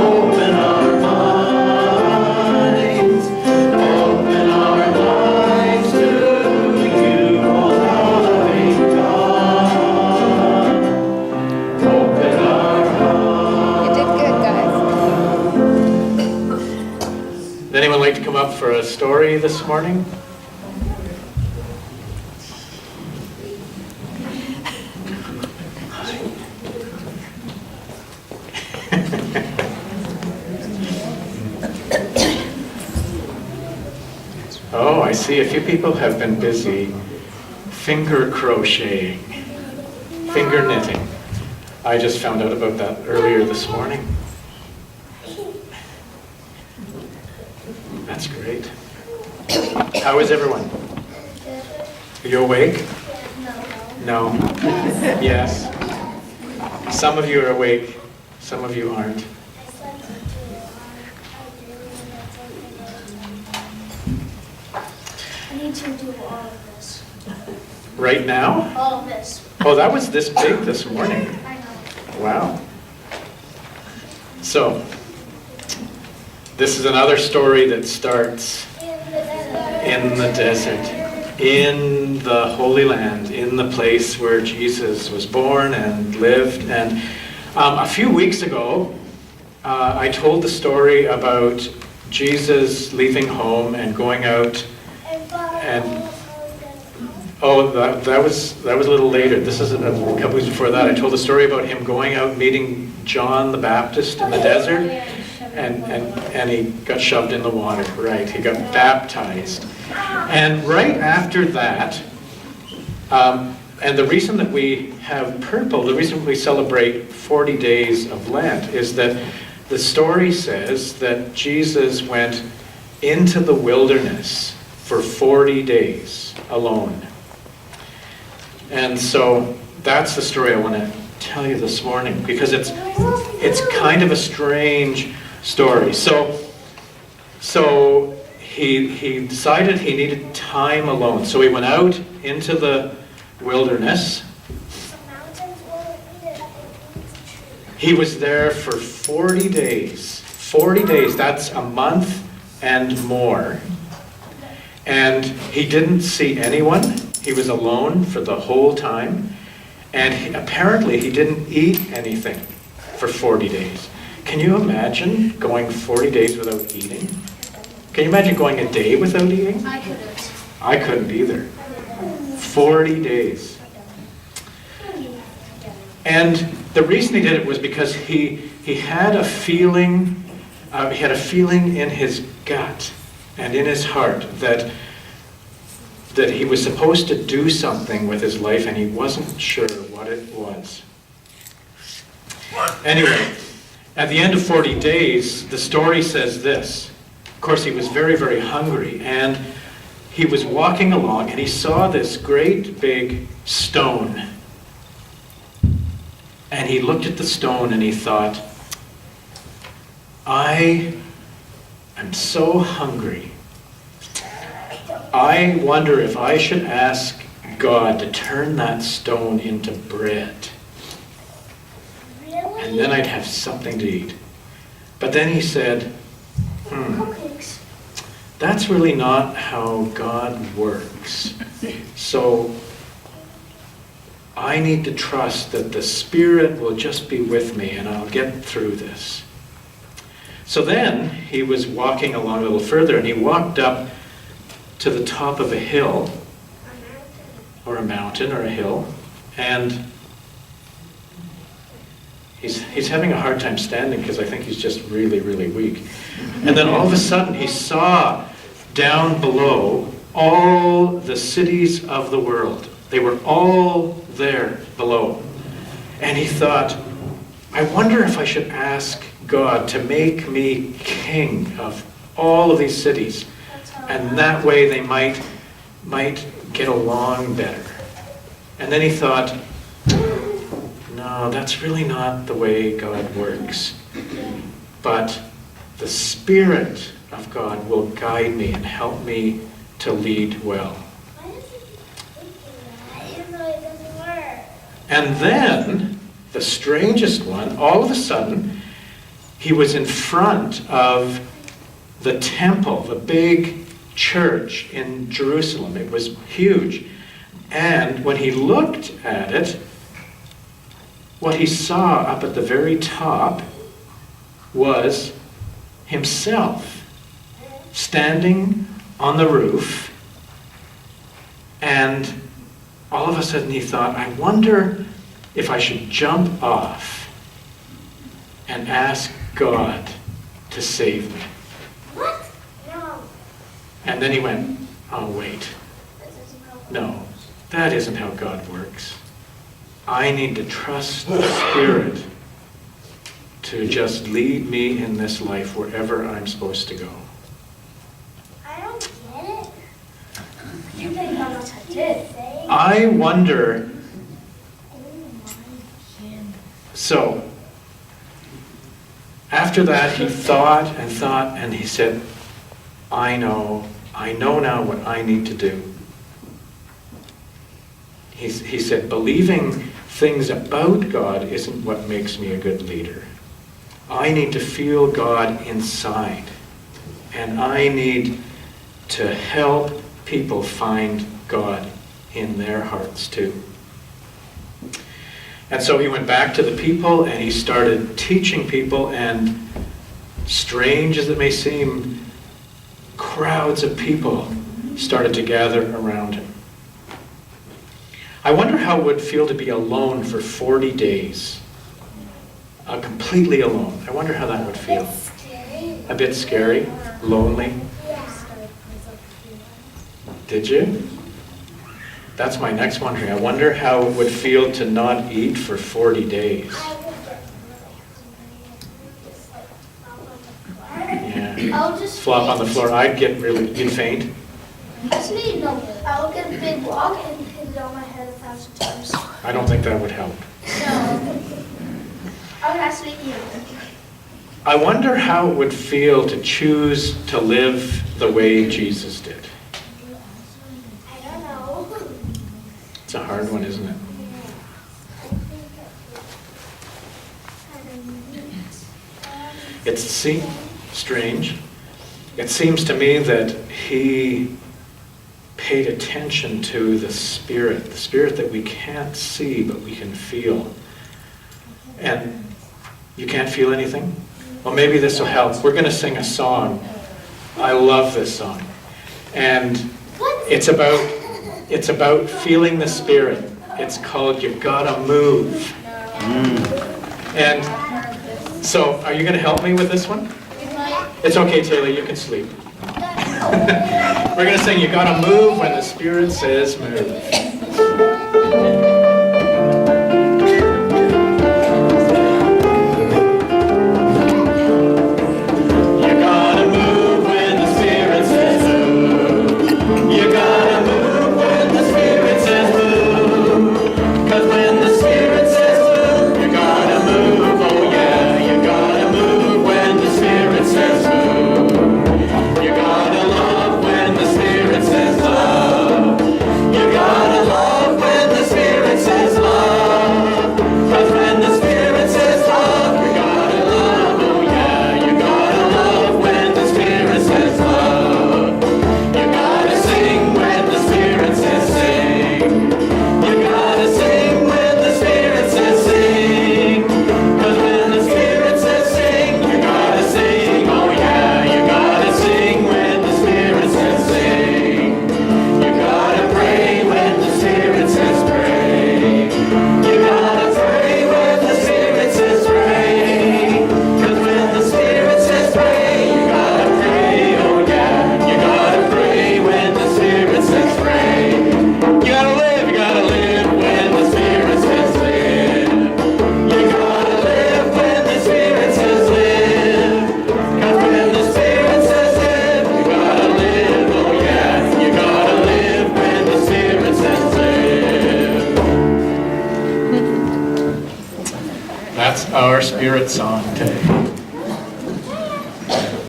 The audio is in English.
Open our minds. Open our minds to you, Almighty God. Open our hearts. You did good, guys. Would anyone like to come up for a story this morning? Oh, I see a few people have been busy finger crocheting, finger knitting. I just found out about that earlier this morning. That's great. How is everyone? Are you awake? No. Yes. Some of you are awake, some of you aren't. I need to do all of this. Right now? All of this. Oh, that was this big this morning. I know. Wow. So, this is another story that starts in the desert, in the Holy Land, in the place where Jesus was born and lived. And a few weeks ago, I told the story about Jesus leaving home and going out and that was a little later. This is a couple weeks before that. I told the story about him going out meeting John the Baptist in the desert, and he got shoved in the water. Right, he got baptized. And right after that, and the reason that we have purple, the reason we celebrate 40 days of Lent is that the story says that Jesus went into the wilderness for 40 days alone. And so that's the story I want to tell you this morning, because it's kind of a strange story. So he decided he needed time alone. So he went out into the wilderness. He was there for 40 days. 40 days, that's a month and more. And he didn't see anyone. He was alone for the whole time. And apparently he didn't eat anything for 40 days. Can you imagine going 40 days without eating? Can you imagine going a day without eating? I couldn't. I couldn't either. 40 days. And the reason he did it was because he had a feeling, in his gut and in his heart that he was supposed to do something with his life, and he wasn't sure what it was. Anyway, at the end of 40 days, the story says this. Of course, he was very, very hungry, and he was walking along, and he saw this great big stone. And he looked at the stone, and he thought, I am so hungry. I wonder if I should ask God to turn that stone into bread. And then I'd have something to eat. But then he said, that's really not how God works. So I need to trust that the Spirit will just be with me and I'll get through this. So then he was walking along a little further, and he walked up to the top of a hill, or a mountain, or a hill, and he's having a hard time standing because I think he's just really, really weak. And then all of a sudden he saw down below all the cities of the world. They were all there below. And he thought, I wonder if I should ask God to make me king of all of these cities. And that way they might get along better. And then he thought, no, that's really not the way God works. But the Spirit of God will guide me and help me to lead well. And then, the strangest one, all of a sudden, he was in front of the temple, the big church in Jerusalem. It was huge. And when he looked at it, what he saw up at the very top was himself standing on the roof. And all of a sudden he thought, I wonder if I should jump off and ask God to save me. What? No. And then he went, oh wait, no, that isn't how God works. I need to trust the Spirit to just lead me in this life wherever I'm supposed to go. I don't get it. You think God knows how to do it. I wonder, so after that he thought, and he said, I know now what I need to do. He said, believing things about God isn't what makes me a good leader. I need to feel God inside. And I need to help people find God in their hearts too. And so he went back to the people and he started teaching people, and strange as it may seem, crowds of people started to gather around him. I wonder how it would feel to be alone for 40 days. Completely alone. I wonder how that would feel. A bit scary? Lonely? Did you? That's my next wondering. I wonder how it would feel to not eat for 40 days. Yeah. I'll just Flop on the floor. I'd get really, you'd faint. Actually, no. I'll get a big block and hit it on my head 1,000 times. I don't think that would help. No. I would actually eat it. I wonder how it would feel to choose to live the way Jesus did. I don't know. It's a hard one, isn't it? It seems strange. It seems to me that he paid attention to the Spirit that we can't see but we can feel. And you can't feel anything? Well, maybe this will help. We're going to sing a song. I love this song. And it's about feeling the Spirit. It's called You Gotta Move. And so, are you going to help me with this one? It's okay, Taylor, you can sleep. We're going to sing You Gotta Move when the Spirit says move. That's our Spirit song today.